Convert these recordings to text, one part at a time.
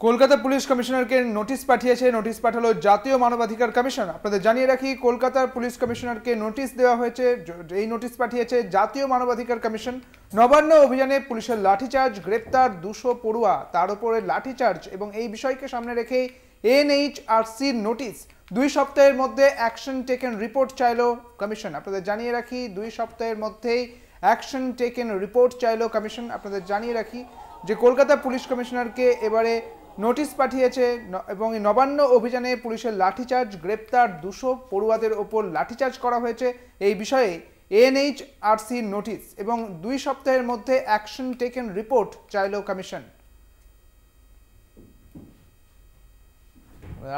Kolkata police কমিশনারকে notice পাঠালো জাতীয় মানবাধিকার কমিশন। আপনাদের জানিয়ে রাখি, কলকাতার পুলিশ কমিশনারকে নোটিশ দেওয়া হয়েছে। এই নোটিশ পাঠিয়েছে জাতীয় মানবাধিকার কমিশন। নবান্ন অভিযানে পুলিশের লাঠিচার্জ, গ্রেপ্তার 200 পড়ুয়া, তার উপরে লাঠিচার্জ এবং এই বিষয়কে সামনে রেখে এনএইচআরসির নোটিশ। 2 সপ্তাহের মধ্যে অ্যাকশন টেকেন রিপোর্ট চাইল কমিশন। আপনাদের জানিয়ে রাখি, 2 সপ্তাহের মধ্যেই অ্যাকশন টেকেন রিপোর্ট চাইল কমিশন। আপনাদের জানিয়ে রাখি যে কলকাতা পুলিশ কমিশনারকে এবারে নোটিশ পাঠিয়েছে এবং নবান্ন অভিযানে পুলিশের লাঠিচার্জ, গ্রেপ্তার 200 পড়ুয়াদের ওপর লাঠিচার্জ করা হয়েছে। এই বিষয়ে এনএইচআরসির নোটিশ এবং 2 সপ্তাহের মধ্যে অ্যাকশন টেকেন রিপোর্ট চাইল কমিশন।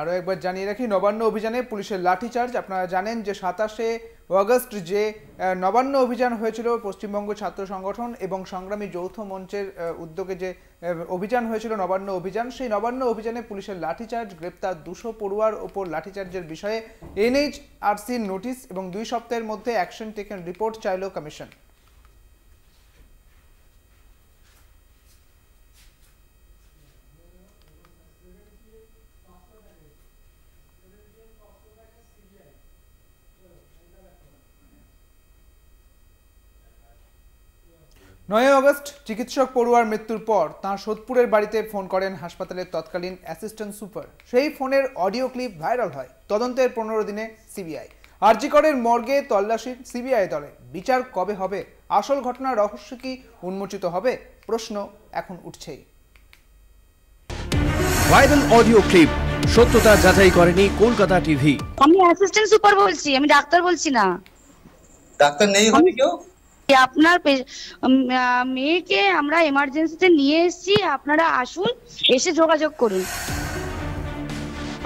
আরও একবার জানিয়ে রাখি, নবান্ন অভিযানে পুলিশের লাঠিচার্জ। আপনারা জানেন যে 27শে আগস্ট যে নবান্ন অভিযান হয়েছিল পশ্চিমবঙ্গ ছাত্র সংগঠন এবং সংগ্রামী যৌথ মঞ্চের উদ্যোগে যে অভিযান হয়েছিল নবান্ন অভিযান, সেই নবান্ন অভিযানে পুলিশের লাঠিচার্জ, গ্রেপ্তার 200 পড়ুয়ার ওপর লাঠিচার্জের বিষয়ে এনএইচআরসির নোটিশ এবং 2 সপ্তাহের মধ্যে অ্যাকশন টেকেন রিপোর্ট চাইল কমিশন। আগস্ট চিকিৎসক পড়ুয়ার মৃত্যুর পর তাঁর সোদপুরের বাড়িতে ফোন করেন হাসপাতালের তৎকালীন অ্যাসিস্ট্যান্ট সুপার। সেই ফোনের অডিও ক্লিপ ভাইরাল হয়। তদন্তের 15 দিনে সিবিআই। আরজি করের মর্গে তল্লাশির সিবিআই দলে। বিচার কবে হবে? আসল ঘটনার রহস্য কি উন্মোচিত হবে? প্রশ্ন এখন উঠছেই। ভাইরাল অডিও ক্লিপ সত্যতা যাচাই করেনি কলকাতা টিভি। আমি অ্যাসিস্ট্যান্ট সুপার বলছি, আমি ডাক্তার বলছি না। ডাক্তার নেই হবে কেউ? আপনার মেয়েকে আমরা এমার্জেন্সিতে নিয়ে এসেছি, আপনারা আসুন, এসে যোগাযোগ করুন।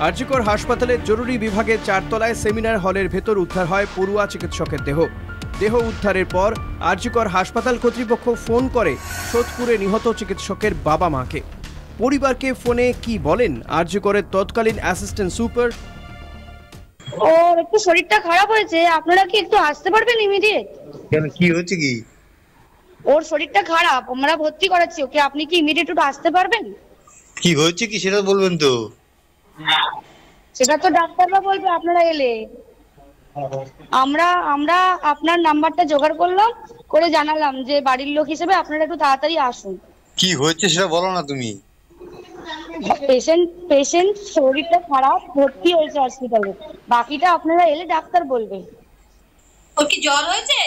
আরজিকর হাসপাতালের জরুরি বিভাগের 4 তলায় সেমিনার হলের ভেতর উদ্ধার হয় পড়ুয়া চিকিৎসকের দেহ উদ্ধারের পর আরজিকর হাসপাতাল কর্তৃপক্ষ ফোন করে সোদপুরে নিহত চিকিৎসকের বাবা মাকে। পরিবারকে ফোনে কি বলেন আরজিকরের তৎকালীন অ্যাসিস্ট্যান্ট সুপার? ওর একটু শরীরটা খারাপ হয়েছে, আপনারা কি একটু আসতে পারবেন ইমিডিয়েট? কেন, কি হচ্ছে? কি ওর শরীরটা খারাপ, আমরা ভর্তি করাচ্ছি ওকে, আপনি কি ইমিডিয়েট একটু আসতে পারবেন? কি হচ্ছে কি সেটা বলবেন তো? সেটা তো ডাক্তাররা বলবে আপনারা এলে। আমরা আপনার নাম্বারটা জোগাড় করলাম, করে জানালাম যে বাড়ির লোক হিসেবে আপনারা একটু তাড়াতাড়ি আসুন। কি হচ্ছে সেটা বলো না তুমি। পেশেন্ট শরীরটা খারাপ, ভর্তি হয়েছে হসপিটালে, বাকিটা আপনারা এলে ডাক্তার বলবে। ওর কি জ্বর হয়েছে?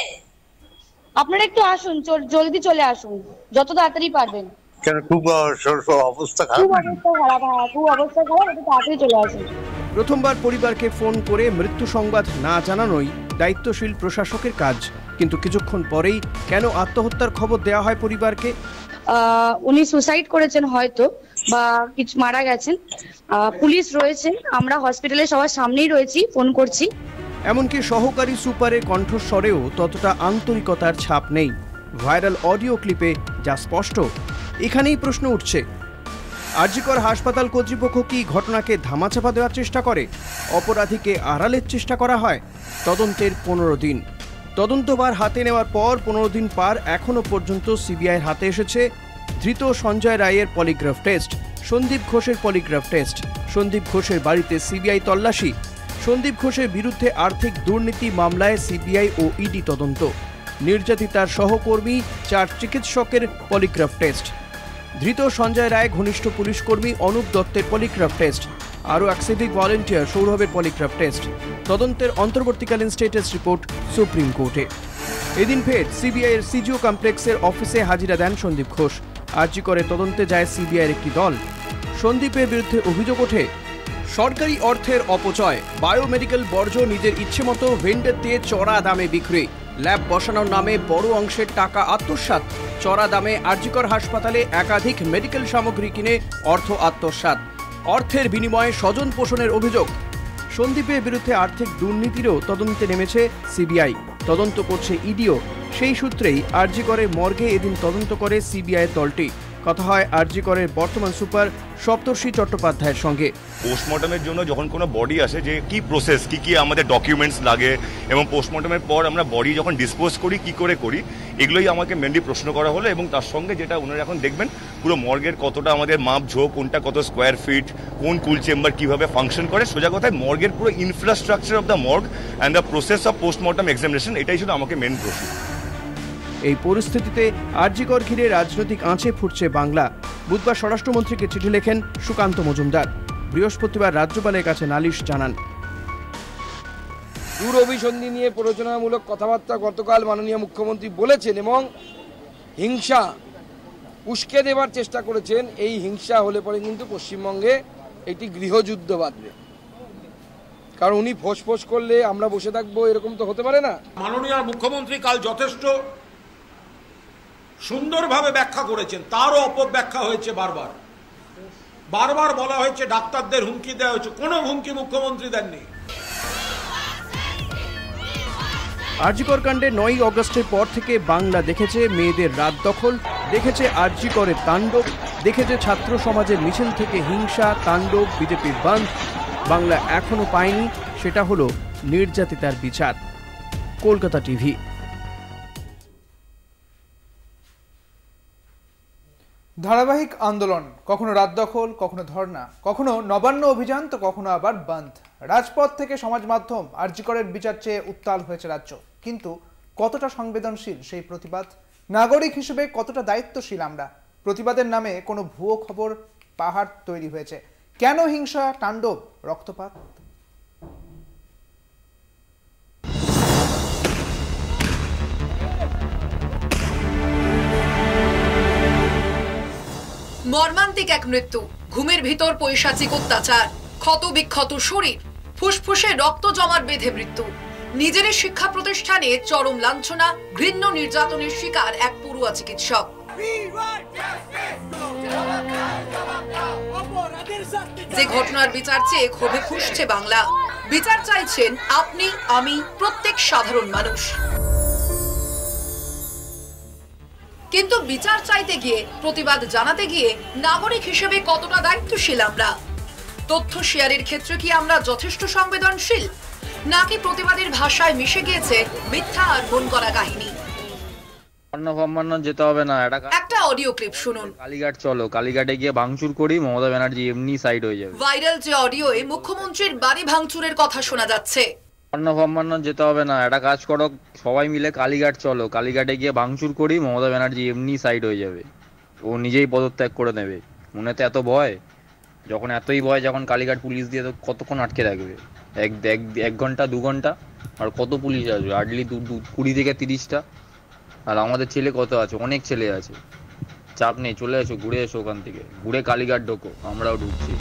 আপনারা একটু আসুন, জলদি চলে আসুন, যত তাড়াতাড়ি পারবেন। কেন, খুব অবস্থা খারাপ? খুব অবস্থা খারাপ, একটু তাড়াতাড়ি চলে আসুন। প্রথমবার পরিবারকে ফোন করে মৃত্যু সংবাদ না জানানোই দায়িত্বশীল প্রশাসকের কাজ, কিন্তু কিছুক্ষণ পরেই কেন আত্মহত্যার খবর দেওয়া হয় পরিবারকে? উনি সুসাইড করেছেন হয়তো, বা কিছু মারা গেছেন। পুলিশ রয়েছে, আমরা হসপিটালে সবার সামনেই রয়েছি, ফোন করছি। এমনকি সহকারী সুপারের কণ্ঠস্বরেও ততটা আন্তরিকতার ছাপ নেই ভাইরাল অডিও ক্লিপে, যা স্পষ্ট। এখানেই প্রশ্ন উঠছে, আরজিকর হাসপাতাল কর্তৃপক্ষ কি ঘটনাকে ধামাচাপা দেওয়ার চেষ্টা করে? অপরাধীকে আড়ালের চেষ্টা করা হয়? তদন্তের 15 দিন। তদন্তভার হাতে নেওয়ার পর 15 দিন পার, এখনও পর্যন্ত সিবিআইয়ের হাতে এসেছে ধৃত সঞ্জয় রায়ের পলিগ্রাফ টেস্ট, সন্দীপ ঘোষের পলিগ্রাফ টেস্ট। সন্দীপ ঘোষের বাড়িতে সিবিআই তল্লাশি। সন্দীপ ঘোষের বিরুদ্ধে আর্থিক দুর্নীতি মামলায় সিবিআই ও ইডি তদন্ত। নির্যাতিতার সহকর্মী 4 চিকিৎসকের পলিগ্রাফ টেস্ট। ধৃত সঞ্জয় রায় ঘনিষ্ঠ পুলিশকর্মী অনুপ দত্তের পলিগ্রাফ টেস্ট। আরও এক সিভিক ভলেন্টিয়ার সৌরভের পলিগ্রাফ টেস্ট। তদন্তের অন্তর্বর্তীকালীন স্ট্যাটাস রিপোর্ট সুপ্রিম কোর্টে। এদিন ফের সিবিআইয়ের সিজিও কমপ্লেক্সের অফিসে হাজিরা দেন সন্দীপ ঘোষ। আরজিকরে তদন্তে যায় সিবিআইয়ের একটি দল। সন্দীপের বিরুদ্ধে অভিযোগ ওঠে সরকারি অর্থের অপচয়, বায়োমেডিক্যাল বর্জ্য নিজের ইচ্ছে মতো ভেন্ডার দিয়ে চড়া দামে বিক্রি, ল্যাব বসানোর নামে বড় অংশের টাকা আত্মসাৎ, চড়া দামে আরজিকর হাসপাতালে একাধিক মেডিকেল সামগ্রী কিনে অর্থ আত্মসাৎ, অর্থের বিনিময়ে স্বজন পোষণের অভিযোগ। সন্দীপের বিরুদ্ধে আর্থিক দুর্নীতিরও তদন্তে নেমেছে সিবিআই, তদন্ত করছে ইডিও। সেই সূত্রেই আরজিকরের মর্গে এদিন তদন্ত করে সিবিআইয়ের দলটি। কথা হয় আরজি করের বর্তমান সুপার সপ্তর্ষি চট্টোপাধ্যায়ের সঙ্গে। পোস্টমর্টমের জন্য যখন কোনো বডি আসে যে কি প্রসেস, কি আমাদের ডকুমেন্টস লাগে এবং পোস্টমর্টমের পর আমরা বডি যখন ডিসপোজ করি কি করে করি, এগুলোই আমাকে মেনলি প্রশ্ন করা হলো। এবং তার সঙ্গে যেটা ওনারা এখন দেখবেন পুরো মর্গের কতটা আমাদের মাপ ঝোঁক, কোনটা কত স্কোয়ার ফিট, কোন কুল চেম্বার কিভাবে ফাংশন করে, সোজা কথায় মর্গের পুরো infrastructure of the morgue and the process of post-mortem examination, এটাই ছিল আমাকে মেন প্রশ্ন। এই পরিস্থিতিতে আরজিকর ঘিরে রাজনৈতিক আঁচে ফুটছে বাংলা। বুধবার স্বরাষ্ট্রমন্ত্রীকে চিঠি লেখেন সুকান্ত মজুমদার। বৃহস্পতিবার রাজ্যপালের কাছে নালিশ জানান। দূর অভিসন্ধি নিয়ে প্ররোচনামূলক কথাবার্তা গতকাল মাননীয় মুখ্যমন্ত্রী বলেছেন এবং হিংসা উস্কে দেবার চেষ্টা করেছেন। এই হিংসা হলে পরে কিন্তু পশ্চিমবঙ্গে একটি গৃহযুদ্ধ বাঁধবে, কারণ উনি ফোঁস করলে আমরা বসে থাকবো, এরকম তো হতে পারে না। মাননীয় মুখ্যমন্ত্রী কাল যথেষ্ট সুন্দরভাবে ব্যাখ্যা করেছেন, তারও অপব্যাখ্যা হয়েছে। বারবার বলা হয়েছে ডাক্তারদের হুমকি দেওয়া হয়েছে, কোনো হুমকি মুখ্যমন্ত্রী দেননি। আরজিকর কাণ্ডে 9 অগস্টের পর থেকে বাংলা দেখেছে মেয়েদের রাত দখল, দেখেছে আরজিকরের তাণ্ডব, দেখেছে ছাত্র সমাজের মিছিল থেকে হিংসা, তাণ্ডব, বিজেপির বাঁধ। বাংলা এখনো পায়নি, সেটা হলো নির্যাতিতার বিচার। কলকাতা টিভি। ধারাবাহিক আন্দোলন, কখনো রাত দখল, কখনো ধর্ণা, কখনো নবান্ন অভিযান, তো কখনো আবার বন্ধ। রাজপথ থেকে সমাজ মাধ্যম আরজিকরের বিচার চেয়ে উত্তাল হয়েছে রাজ্য। কিন্তু কতটা সংবেদনশীল সেই প্রতিবাদ? নাগরিক হিসেবে কতটা দায়িত্বশীল আমরা? প্রতিবাদের নামে কোনো ভুয়ো খবর পাহাড় তৈরি হয়েছে। কেন হিংসা, তাণ্ডব, রক্তপাত? মর্মান্তিক এক মৃত্যু, ঘুমের ভিতর পৈশাচিক অত্যাচার, ক্ষত বিক্ষত শরীর, ফুসফুসে রক্ত জমাট বেঁধে মৃত্যু। নিজেরই শিক্ষা প্রতিষ্ঠানে চরম লাঞ্ছনা, ঘৃণ্য নির্যাতনের শিকার এক পড়ুয়া চিকিৎসক। যে ঘটনার বিচার চেয়ে ক্ষোভে ফুঁসছে বাংলা। বিচার চাইছেন আপনি, আমি, প্রত্যেক সাধারণ মানুষ। কিন্তু বিচার চাইতে গিয়ে, প্রতিবাদ জানাতে গিয়ে নাগরিক হিসেবে কতটা দায়িত্বশীল আমরা? তথ্য শেয়ারের ক্ষেত্রে কি আমরা যথেষ্ট সংবেদনশীল, নাকি প্রতিবাদের ভাষায় মিশে গিয়েছে মিথ্যা আর মন করা কাহিনী? যেতে হবে না, একটা অডিও ক্লিপ শুনুন। কালীঘাট চলো, কালীঘাটে গিয়ে ভাঙচুর করি, মমতা ব্যানার্জি এমনি সাইড হয়ে যাবে। ভাইরাল যে অডিওয়ে মুখ্যমন্ত্রীর বাড়ি ভাঙচুরের কথা শোনা যাচ্ছে। যেতে হবে না, একটা কাজ করো, সবাই মিলে কালীঘাট চলো, কালীঘাটে গিয়ে ভাঙচুর করি, মমতা ব্যানার্জি এমনি সাইড হয়ে যাবে, ও নিজেই পদত্যাগ করে নেবে। মনে তো এত ভয়, যখন এতই ভয়, যখন কালীঘাট পুলিশ দিয়ে তো কতক্ষণ আটকে রাখবে? এক ঘন্টা 2 ঘন্টা, আর কত পুলিশ আসবে? হার্ডলি 20 থেকে 30টা। আর আমাদের ছেলে কত আছে, অনেক ছেলে আছে, চাপ নেই, চলে এসো, ঘুরে এসো, ওখান থেকে ঘুরে কালীঘাট ঢোকো, আমরাও ঢুকছি।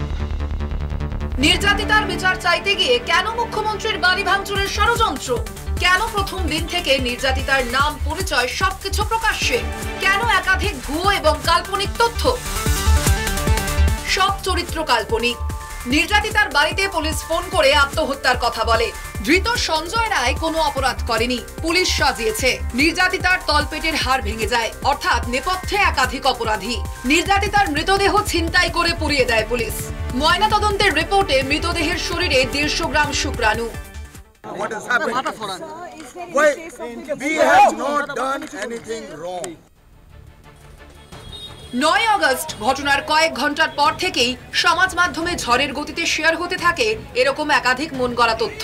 নির্যাতিতার বিচার চাইতে গিয়ে কেন মুখ্যমন্ত্রীর বাড়ি ভাঙচুরের ষড়যন্ত্র? কেন প্রথম দিন থেকে নির্যাতিতার নাম, পরিচয় সবকিছু প্রকাশ্যে? কেন একাধিক ভুয়ো এবং কাল্পনিক তথ্য? সব চরিত্র কাল্পনিক। নির্যাতিতার বাড়িতে পুলিশ ফোন করে আত্মহত্যার কথা বলে। ধৃত সঞ্জয় রায় কোনো অপরাধ করেনি, পুলিশ সাজিয়েছে। নির্যাতিতার তলপেটের হাড় ভেঙে যায়, অর্থাৎ নেপথ্যে একাধিক অপরাধী। নির্যাতিতার মৃতদেহ ছিনতাই করে পুড়িয়ে দেয় পুলিশ। ময়নাতদন্তের রিপোর্টে মৃতদেহের শরীরে 150 গ্রাম শুক্রাণু। What has happened? We have not done anything wrong. 9 August ঘটনার কয়েক ঘন্টার পর থেকেই সমাজ মাধ্যমে ঝড়ের গতিতে শেয়ার হতে থাকে এরকম একাধিক মন গড়া তথ্য।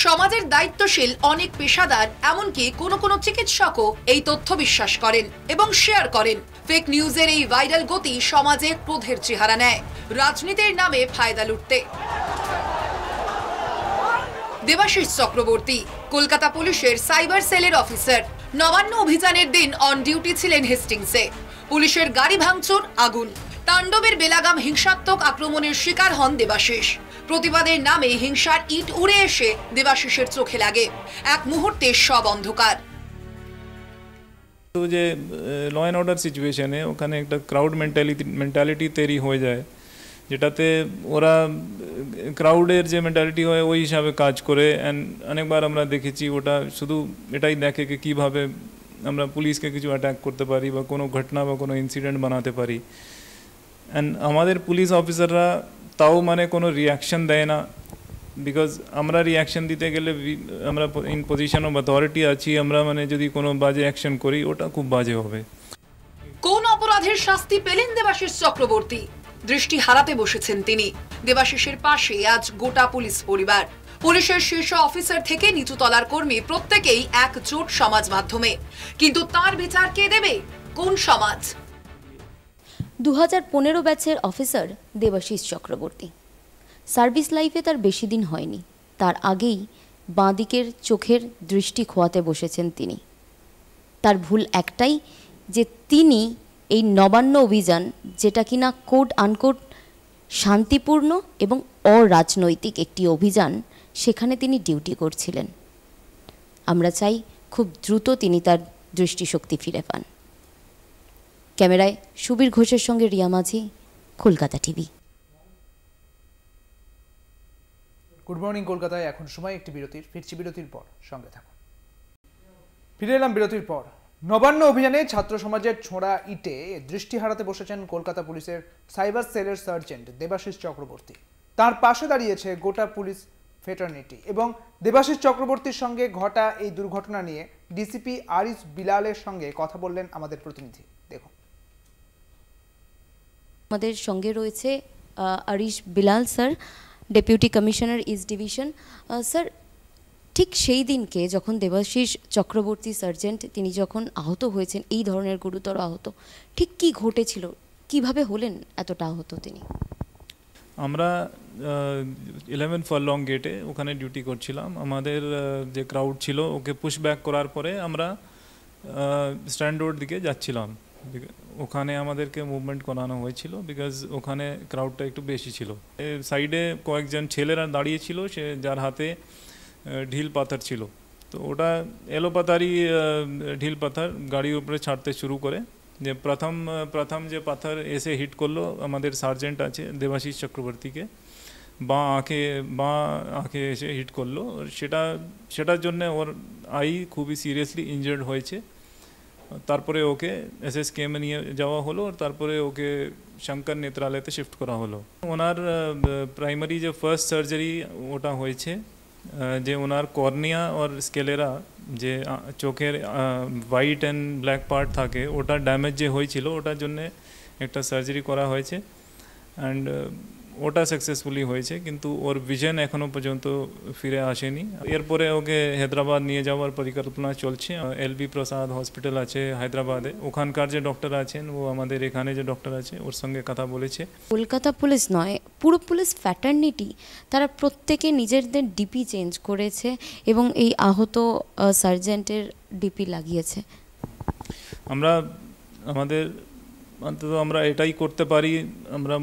সমাজের দায়িত্বশীল অনেক পেশাদার, এমনকি কোনো চিকিৎসকও এই তথ্য বিশ্বাস করেন এবং শেয়ার করেন। ফেক নিউজের এই ভাইরাল গতি সমাজে ক্রোধের চেহারা নেয়, রাজনীতির নামে ফায়দা লুটতে। দেবাশিস চক্রবর্তী, কলকাতা পুলিশের সাইবার সেলের অফিসার। নবান্ন অভিযানের দিন অন ডিউটি ছিলেন হেস্টিংসে। পুলিশের গাড়ি ভাঙচুর, আগুন, তাণ্ডবের বেলাগাম হিংসাত্মক আক্রমণের শিকার হন দেবাশিস। প্রতিবাদের নামে হিংসার ইট উড়ে এসে দেবাশিসের চোখে লাগে। এক মুহূর্তে সব অন্ধকার। তো যে ল অ্যান্ড অর্ডার সিচুয়েশনে ওখানে একটা ক্রাউড মেন্টালিটি তৈরি হয়ে যায়, যেটাতে ওরা ক্রাউডের যে মেন্টালিটি হয় ওই হিসাবে কাজ করে। অ্যান্ড অনেকবার আমরা দেখেছি ওটা শুধু এটাই দেখে কি কীভাবে আমরা পুলিশকে কিছু অ্যাটাক করতে পারি বা কোনো ঘটনা বা কোনো ইনসিডেন্ট বানাতে পারি। অ্যান্ড আমাদের পুলিশ অফিসাররা তাও মানে কোনো রিয়াকশন দেয় না, বিকজ আমরা রিয়াকশন দিতে গেলে আমরা ইন পজিশন অফ অথরিটি আছি, আমরা মানে যদি কোনো বাজে অ্যাকশন করি ওটা খুব বাজে হবে। কোন অপরাধের শাস্তি পেলেন দেবাশিস চক্রবর্তী? দৃষ্টি হারাতে বসেছেন তিনি। দেবাশিসের পাশে আজ গোটা পুলিশ পরিবার। পুলিশের শীর্ষ অফিসার থেকে নিচু তলার কর্মী প্রত্যেকেই একজোট সমাজ মাধ্যমে। কিন্তু তার বিচার কে দেবে? কোন সমাজ? 2015 ব্যাচের অফিসার দেবাশিস চক্রবর্তী। সার্ভিস লাইফে তার বেশি দিন হয়নি, তার আগেই বাঁদিকের চোখের দৃষ্টি খোয়াতে বসেছেন তিনি। তার ভুল একটাই যে তিনি এই নবান্ন অভিযান, যেটা কিনা কোড আনকোড শান্তিপূর্ণ এবং অরাজনৈতিক একটি অভিযান, সেখানে তিনি ডিউটি করছিলেন। আমরা চাই খুব দ্রুত তিনি তার দৃষ্টিশক্তি ফিরে পান। ক্যামেরায় সুবীর ঘোষের সঙ্গে রিয়া মাঝি, কলকাতা টিভি। গুড মর্নিং কলকাতায় এখন সময় একটি বিরতির। ফিরছি বিরতির পর, সঙ্গে থাকুন। ফিরে এলাম বিরতির পর। নবান্ন অভিযানে ছাত্র সমাজের ছোঁড়া ইটে দৃষ্টি হারাতে বসেছেন কলকাতা পুলিশের সাইবার সেলের সার্জেন্ট দেবাশিস চক্রবর্তী। তার পাশে দাঁড়িয়েছে গোটা পুলিশ ফেটার্নিটি। এবং দেবাশিস চক্রবর্তীর সঙ্গে ঘটা এই দুর্ঘটনা নিয়ে ডিসিপি আরিশ বিলালের সঙ্গে কথা বললেন আমাদের প্রতিনিধি। দেখুন। আমাদের সঙ্গে রয়েছে Arish Bilal sir, deputy commissioner east division. Sir, ঠিক সেই দিনকে যখন দেবাশিস চক্রবর্তী সার্জেন্ট তিনি যখন আহত হয়েছেন, এই ধরনের গুরুতর আহত, ঠিক কি ঘটেছিল, কিভাবে হলেন এতটা আহত তিনি? আমরা 11 ফারলং গেটে ওখানে ডিউটি করছিলাম। আমাদের যে ক্রাউড ছিল ওকে পুশ ব্যাক করার পরে আমরা স্ট্যান্ড রোড দিকে যাচ্ছিলাম। ওখানে আমাদেরকে মুভমেন্ট করানো হয়েছিল বিকজ ওখানে ক্রাউডটা একটু বেশি ছিল। সাইডে কয়েকজন ছেলেরা দাঁড়িয়ে ছিল, সে যার হাতে ঢিল পাথর ছিল। তো ওটা এলোপাতারি ঢিল পাথর গাড়ির উপরে ছাড়তে শুরু করে। যে প্রথম যে পাথর এসে হিট করলো আমাদের সার্জেন্ট আছে দেবাশিস চক্রবর্তীকে, বাঁ আঁখে এসে হিট করলো। সেটার জন্য ওর আই খুবই সিরিয়াসলি ইনজার্ড হয়েছে। তারপরে ওকে SSKM নিয়ে যাওয়া হলো, তারপরে ওকে শঙ্কর নেত্রালয়তে শিফট করা হলো। ওনার প্রাইমারি যে ফার্স্ট সার্জারি ওটা হয়েছে, যে ওনার কর্নিয়া আর স্কেলেরা, যে চোখের হোয়াইট অ্যান্ড ব্ল্যাক পার্ট থাকে, ওটা ড্যামেজ যে হয়েছিল ওটার জন্য একটা সার্জারি করা হয়েছে। অ্যান্ড ওটা সাকসেসফুলি হয়েছে, কিন্তু ওর ভিশন এখনও পর্যন্ত ফিরে আসেনি। এরপরে ওকে হায়দ্রাবাদ নিয়ে যাওয়ার পরিকল্পনা চলছে। LB প্রসাদ হসপিটাল আছে হায়দ্রাবাদে, ওখানকার যে ডক্টর আছেন ও আমাদের এখানে যে ডক্টর আছে ওর সঙ্গে কথা বলেছে। কলকাতা পুলিশ নয়, পুরো পুলিশ ফ্যাটার্নিটি, তারা প্রত্যেকে নিজেদের ডিপি চেঞ্জ করেছে এবং এই আহত সার্জেন্টের ডিপি লাগিয়েছে। অন্তত আমরা এটাই করতে পারি, আমরা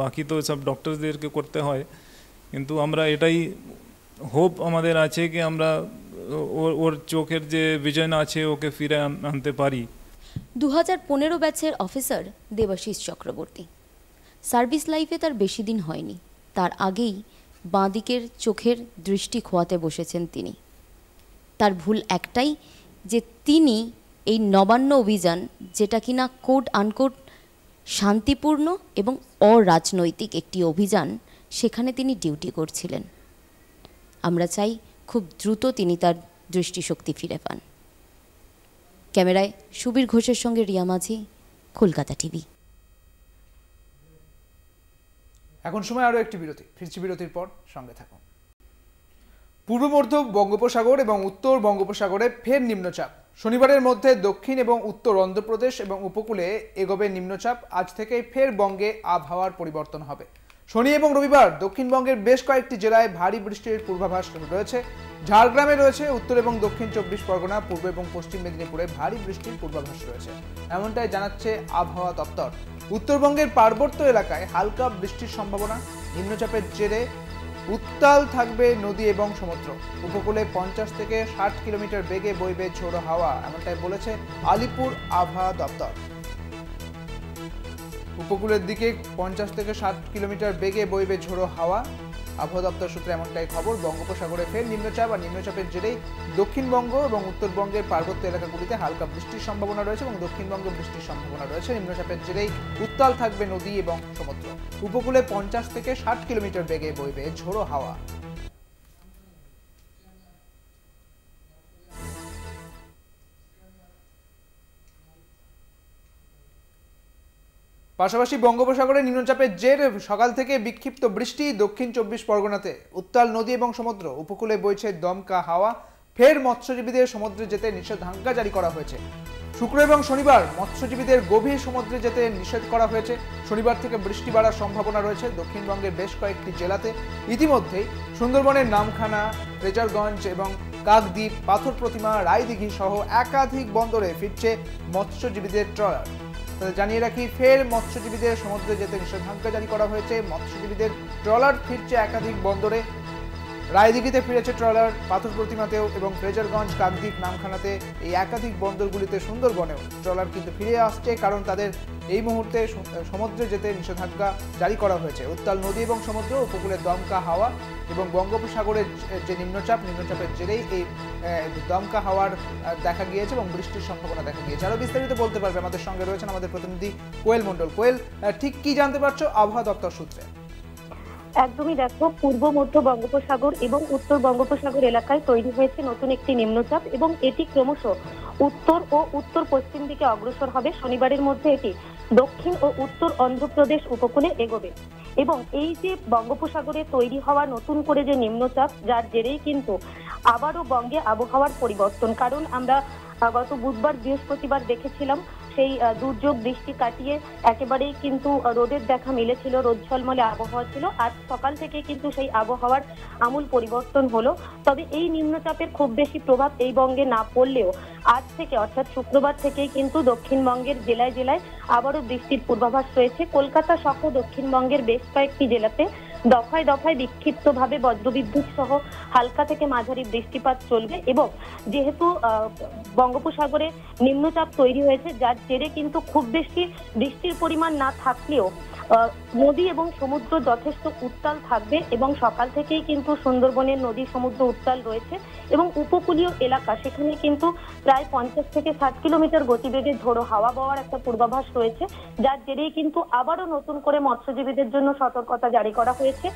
বাকি তো সব ডক্টরদেরকে করতে হয়, কিন্তু আমরা এটাই হোপ আমাদের আছে কি আমরা ওর চোখের যে ভিশন আছে ওকে ফিরে আনতে পারি। 2015 ব্যাচের অফিসার দেবাশিস চক্রবর্তী। সার্ভিস লাইফে তার বেশি দিন হয়নি, তার আগেই বাঁদিকের চোখের দৃষ্টি খোয়াতে বসেছেন তিনি। তার ভুল একটাই যে তিনি এই নবান্ন অভিযান, যেটা কিনা কোড আনকোড শান্তিপূর্ণ এবং অরাজনৈতিক একটি অভিযান, সেখানে তিনি ডিউটি করছিলেন। আমরা চাই খুব দ্রুত তিনি তার দৃষ্টিশক্তি ফিরে পান। ক্যামেরায় সুবীর ঘোষের সঙ্গে রিয়া মাঝি, কলকাতা টিভি। এখন সময় আরও একটি বিরতি। ফিরছি বিরতির পর, সঙ্গে থাকুন। পূর্ব মধ্য বঙ্গোপসাগর এবং উত্তর বঙ্গোপসাগরে ফের নিম্নচাপ। শনিবারের মধ্যে দক্ষিণ এবং উত্তর অন্ধ্রপ্রদেশ এবং উপকূলে এগোবে নিম্নচাপ। আজ থেকে ফের বঙ্গে আবহাওয়ার পরিবর্তন হবে। শনি এবং রবিবার দক্ষিণবঙ্গের বেশ কয়েকটি জেলায় ভারী বৃষ্টির পূর্বাভাস রয়েছে। ঝাড়গ্রামে রয়েছে, উত্তর এবং দক্ষিণ 24 পরগনা, পূর্ব এবং পশ্চিম মেদিনীপুরে ভারী বৃষ্টির পূর্বাভাস রয়েছে, এমনটাই জানাচ্ছে আবহাওয়া দপ্তর। উত্তরবঙ্গের পার্বত্য এলাকায় হালকা বৃষ্টির সম্ভাবনা। নিম্নচাপের জেরে উত্তাল থাকবে নদী এবং সমুদ্র। উপকূলে 50 থেকে 60 কিলোমিটার বেগে বইবে ঝোড়ো হাওয়া, এমনটাই বলেছে আলিপুর আবহাওয়া দপ্তর। উপকূলের দিকে 50 থেকে 60 কিলোমিটার বেগে বইবে ঝোড়ো হাওয়া। আবহাওয়া দপ্তর সূত্রে এমনটাই খবর। বঙ্গোপসাগরে ফের নিম্নচাপ আর নিম্নচাপের জেরেই দক্ষিণবঙ্গ এবং উত্তরবঙ্গের পার্বত্য এলাকাগুলিতে হালকা বৃষ্টির সম্ভাবনা রয়েছে এবং দক্ষিণবঙ্গে বৃষ্টির সম্ভাবনা রয়েছে। নিম্নচাপের জেরেই উত্তাল থাকবে নদী এবং সমুদ্র। উপকূলে 50 থেকে 60 কিলোমিটার বেগে বইবে ঝোড়ো হাওয়া। পাশাপাশি বঙ্গোপসাগরে নিম্নচাপের জের সকাল থেকে বিক্ষিপ্ত বৃষ্টি। দক্ষিণ 24 পরগনাতে উত্তাল নদী এবং সমুদ্র। উপকূলে বইছে দমকা হাওয়া। ফের মৎস্যজীবীদের সমুদ্রে যেতে নিষেধাজ্ঞা জারি করা হয়েছে। শুক্র এবং শনিবার মৎস্যজীবীদের গভীর সমুদ্রে যেতে নিষেধ করা হয়েছে। শনিবার থেকে বৃষ্টি বাড়ার সম্ভাবনা রয়েছে দক্ষিণবঙ্গের বেশ কয়েকটি জেলাতে। ইতিমধ্যেই সুন্দরবনের নামখানা, ফ্রেজারগঞ্জ এবং কাকদ্বীপ, পাথর প্রতিমা, রায়দিঘি সহ একাধিক বন্দরে ফিরছে মৎস্যজীবীদের ট্রলার। জানিয়ে রাখি, ফের মৎস্যজীবীদের সমুদ্রে যেতে নিষেধাজ্ঞা জারি করা হয়েছে। মৎস্যজীবীদের ট্রলার ফিরছে একাধিক বন্দরে। রায়দিঘিতে ফিরেছে ট্রলার, পাথর প্রতিমাতেও এবং ফ্রেজারগঞ্জ, কাকদ্বীপ, নামখানাতে এই একাধিক বন্দরগুলিতে সুন্দরবনেও ট্রলার কিন্তু ফিরে আসছে, কারণ তাদের এই মুহূর্তে সমুদ্রে যেতে নিষেধাজ্ঞা জারি করা হয়েছে। উত্তাল নদী এবং সমুদ্র, উপকূলে দমকা হাওয়া এবং বঙ্গোপসাগরের যে নিম্নচাপের জেরেই এই দমকা হাওয়ার দেখা গিয়েছে এবং বৃষ্টির সম্ভাবনা দেখা গিয়েছে। আরো বিস্তারিত বলতে পারবে আমাদের সঙ্গে রয়েছেন আমাদের প্রতিনিধি কোয়েল মণ্ডল। কোয়েল, ঠিক কি জানতে পারছো আবহাওয়া দপ্তর সূত্রে? একদমই দেখো, পূর্ব মধ্য বঙ্গোপসাগর এবং উত্তর বঙ্গোপসাগর এলাকায় তৈরি হয়েছে নতুন একটি নিম্নচাপ এবং এটি ক্রমশ উত্তর ও উত্তর পশ্চিম দিকে অগ্রসর হবে। শনিবারের মধ্যে এটি দক্ষিণ ও উত্তর অন্ধ্রপ্রদেশ উপকূলে এগোবে এবং এই যে বঙ্গোপসাগরে তৈরি হওয়া নতুন করে যে নিম্নচাপ, যার জেরেই কিন্তু আবারও বঙ্গে আবহাওয়ার পরিবর্তন। কারণ আমরা গত বুধবার, বৃহস্পতিবার দেখেছিলাম সেই দুর্যোগ বৃষ্টি কাটিয়ে একেবারেই কিন্তু রোদের দেখা মিলেছিল, রোদ ঝলমলে আবহাওয়া ছিল। আজ সকাল থেকে কিন্তু সেই আবহাওয়ার আমূল পরিবর্তন হলো। তবে এই নিম্নচাপের খুব বেশি প্রভাব এই বঙ্গে না পড়লেও আজ থেকে অর্থাৎ শুক্রবার থেকেই কিন্তু দক্ষিণবঙ্গের জেলায় জেলায় আবারও বৃষ্টির পূর্বাভাস রয়েছে। কলকাতা সহ দক্ষিণবঙ্গের বেশ কয়েকটি জেলাতে দফায় দফায় বিক্ষিপ্তভাবে বজ্রবিদ্যুৎ সহ হালকা থেকে মাঝারি বৃষ্টিপাত চলবে এবং যেহেতু বঙ্গোপসাগরে নিম্নচাপ তৈরি হয়েছে, যার জেরে কিন্তু খুব বেশি বৃষ্টির পরিমাণ না থাকলেও নদী এবং সমুদ্র যথেষ্ট উত্তাল থাকবে এবং সকাল থেকেই কিন্তু সুন্দরবনের নদী সমুদ্র উত্তাল রয়েছে এবং উপকূলীয় এলাকা, সেখানে কিন্তু প্রায় 50 থেকে 60 কিলোমিটার গতিবেগে ঝোড়ো হাওয়া বওয়ার একটা পূর্বাভাস রয়েছে, যার জেরেই কিন্তু আবারও নতুন করে মৎস্যজীবীদের জন্য সতর্কতা জারি করা হয়েছে।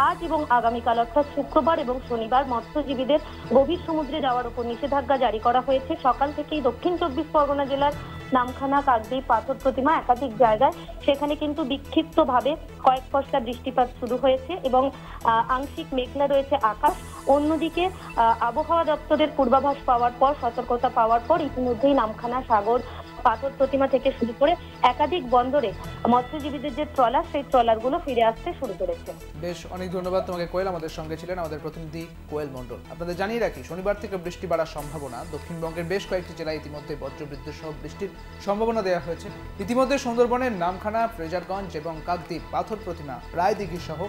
আজ এবং আগামীকাল অর্থাৎ শুক্রবার এবং শনিবার মৎস্যজীবীদের গভীর সমুদ্রে যাওয়ার উপর নিষেধাজ্ঞা জারি করা হয়েছে। সকাল থেকেই দক্ষিণ 24 পরগনা জেলার নামখানা, কাকদ্বীপ, পাথর প্রতিমা একাধিক জায়গায় সেখানে কিন্তু বিক্ষিপ্তভাবে কয়েক পশলা বৃষ্টিপাত শুরু হয়েছে এবং আংশিক মেঘলা রয়েছে আকাশ। অন্যদিকে আবহাওয়া দপ্তরের পূর্বাভাস পাওয়ার পর, সতর্কতা পাওয়ার পর ইতিমধ্যেই নামখানা, সাগর, পাথর প্রতিমা থেকে শুরু করে একাধিক বন্দরে মৎস্যজীবীদের যে ট্রলার, সেই ট্রলারগুলো ফিরে আসতে শুরু করেছে। বেশ, অনেক ধন্যবাদ তোমাকে কোয়েল। আমাদের সঙ্গে ছিলেন আমাদের প্রতিনিধি কোয়েল মণ্ডল। আপনাদের জানিয়ে রাখি, শনিবার থেকে বৃষ্টি বাড়ার সম্ভাবনা। দক্ষিণবঙ্গের বেশ কয়েকটি জেলায় ইতিমধ্যে বজ্রবিদ্যুৎ সহ বৃষ্টির সম্ভাবনা দেওয়া হয়েছে। ইতিমধ্যে সুন্দরবনের নামখানা, ফ্রেজারগঞ্জ এবং কাকদ্বীপ, পাথর প্রতিমা, রায়দিঘি সহ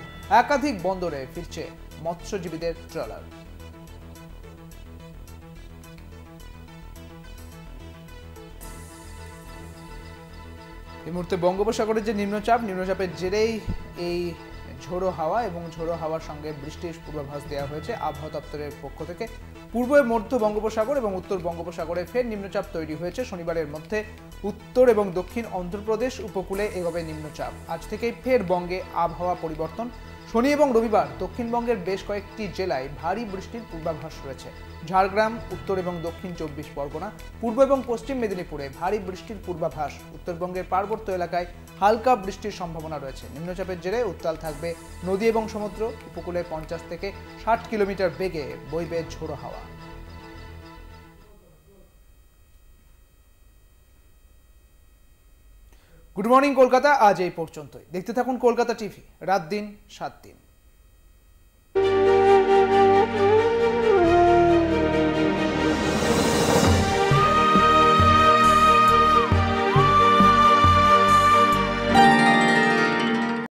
একাধিক বন্দরে ফিরছে মৎস্যজীবীদের ট্রলার। এই মুহূর্তে বঙ্গোপসাগরের যে নিম্নচাপের জেরেই এই ঝোড়ো হাওয়া এবং ঝোড়ো হাওয়ার সঙ্গে বৃষ্টির পূর্বাভাস দেওয়া হয়েছে আবহাওয়া দপ্তরের পক্ষ থেকে। পূর্ব মধ্য বঙ্গোপসাগর এবং উত্তর বঙ্গোপসাগরে ফের নিম্নচাপ তৈরি হয়েছে। শনিবারের মধ্যে উত্তর এবং দক্ষিণ অন্ধ্রপ্রদেশ উপকূলে এগোবে নিম্নচাপ। আজ থেকেই ফের বঙ্গে আবহাওয়া পরিবর্তন। শনি এবং রবিবার দক্ষিণবঙ্গের বেশ কয়েকটি জেলায় ভারী বৃষ্টির পূর্বাভাস রয়েছে। ঝাড়গ্রাম, উত্তর এবং দক্ষিণ 24 পরগনা, পূর্ব এবং পশ্চিম মেদিনীপুরে ভারী বৃষ্টির পূর্বাভাস। উত্তরবঙ্গের পার্বত্য এলাকায় হালকা বৃষ্টির সম্ভাবনা রয়েছে। নিম্নচাপের জেরে উত্তাল থাকবে নদী এবং সমুদ্র। উপকূলে 50 থেকে 60 কিলোমিটার বেগে বইবে ঝোড়ো হাওয়া। গুড মর্নিং কলকাতা আজ এই পর্যন্তই। দেখতে থাকুন কলকাতা টিভি, রাত দিন 7 দিন।